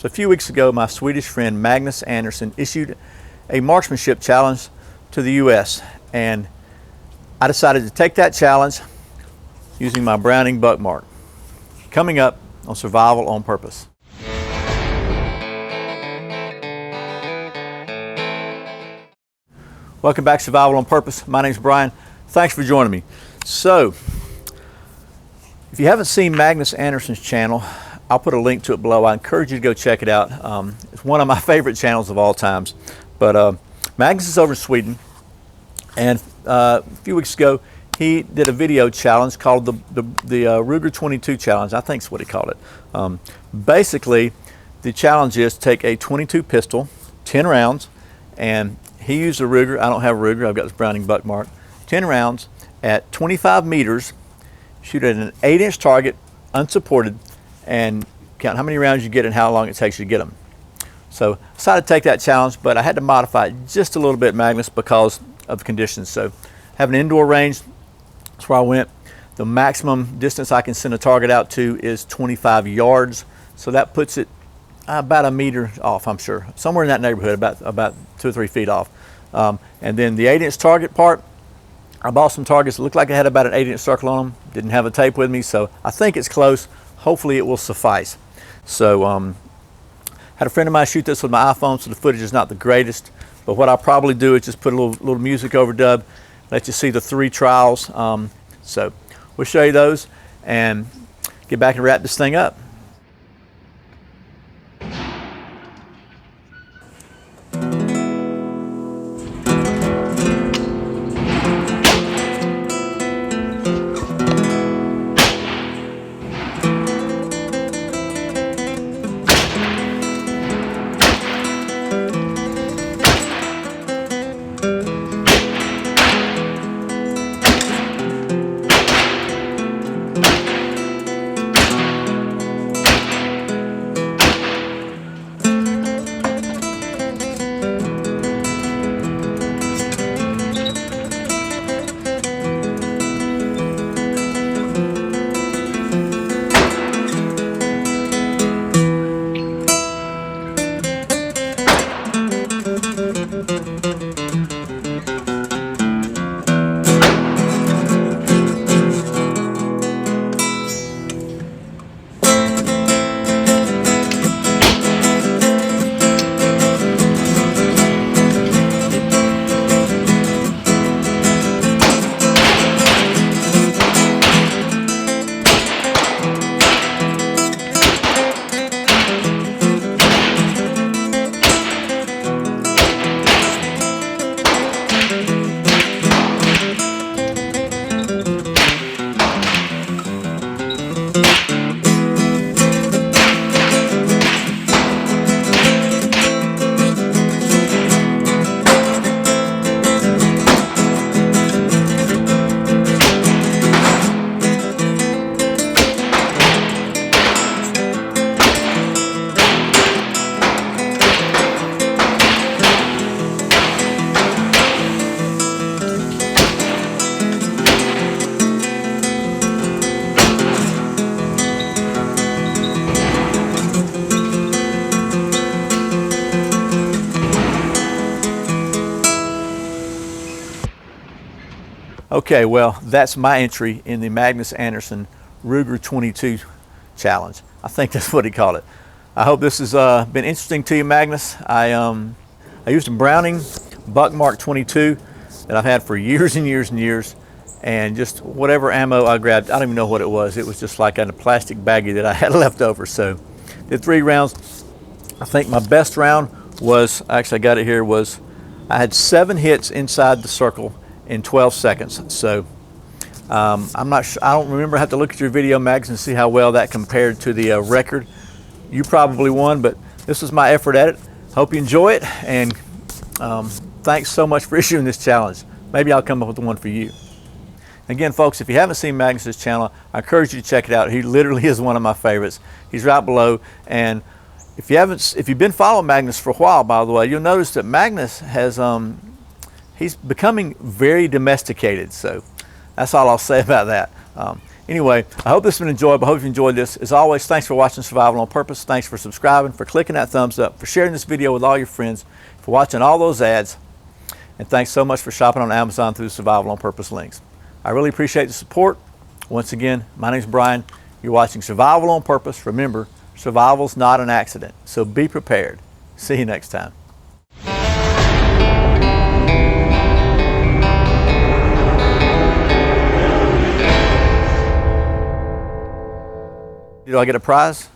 So a few weeks ago, my Swedish friend Magnus Andersson issued a marksmanship challenge to the U.S. and I decided to take that challenge using my Browning Buckmark. Coming up on Survival on Purpose. Welcome back to Survival on Purpose. My name's Brian. Thanks for joining me. So, if you haven't seen Magnus Andersson's channel, I'll put a link to it below. I encourage you to go check it out. It's one of my favorite channels of all times. But Magnus is over in Sweden, and a few weeks ago he did a video challenge called the Ruger 22 challenge. I think is what he called it. Basically, the challenge is take a 22 pistol, 10 rounds, and he used a Ruger. I don't have a Ruger. I've got this Browning Buckmark. 10 rounds at 25 meters, shoot at an 8-inch target, unsupported, and count how many rounds you get and how long it takes you to get them. So I decided to take that challenge, but I had to modify it just a little bit, Magnus, because of the conditions. So have an indoor range, that's where I went. The maximum distance I can send a target out to is 25 yards. So that puts it about a meter off, I'm sure. Somewhere in that neighborhood, about 2 or 3 feet off. And then the 8-inch target part, I bought some targets that looked like I had about an 8-inch circle on them. Didn't have a tape with me, so I think it's close. Hopefully it will suffice. So had a friend of mine shoot this with my iPhone, so the footage is not the greatest, but what I'll probably do is just put a little music overdub, let you see the 3 trials. So we'll show you those and get back and wrap this thing up. Okay, well, that's my entry in the Magnus Andersson Ruger 22 challenge. I think that's what he called it. I hope this has been interesting to you, Magnus. I used a Browning Buckmark 22 that I've had for years and years and years, and just whatever ammo I grabbed, I don't even know what it was. It was just like in a plastic baggie that I had left over. So did 3 rounds. I think my best round was, actually I got it here, was I had 7 hits inside the circle in 12 seconds. So I'm not sure, I don't remember. I have to look at your video, Mags, and see how well that compared to the record. You probably won, but this was my effort at it. Hope you enjoy it, and thanks so much for issuing this challenge. Maybe I'll come up with one for you. Again, folks, if you haven't seen Magnus's channel, I encourage you to check it out. He literally is one of my favorites. He's right below. And if you've been following Magnus for a while, by the way, you'll notice that Magnus has he's becoming very domesticated. So that's all I'll say about that. Anyway, I hope this has been enjoyable. I hope you enjoyed this. As always, thanks for watching Survival on Purpose. Thanks for subscribing, for clicking that thumbs up, for sharing this video with all your friends, for watching all those ads. And thanks so much for shopping on Amazon through the Survival on Purpose links. I really appreciate the support. Once again, my name's Brian. You're watching Survival on Purpose. Remember, survival's not an accident, so be prepared. See you next time. Do I get a prize?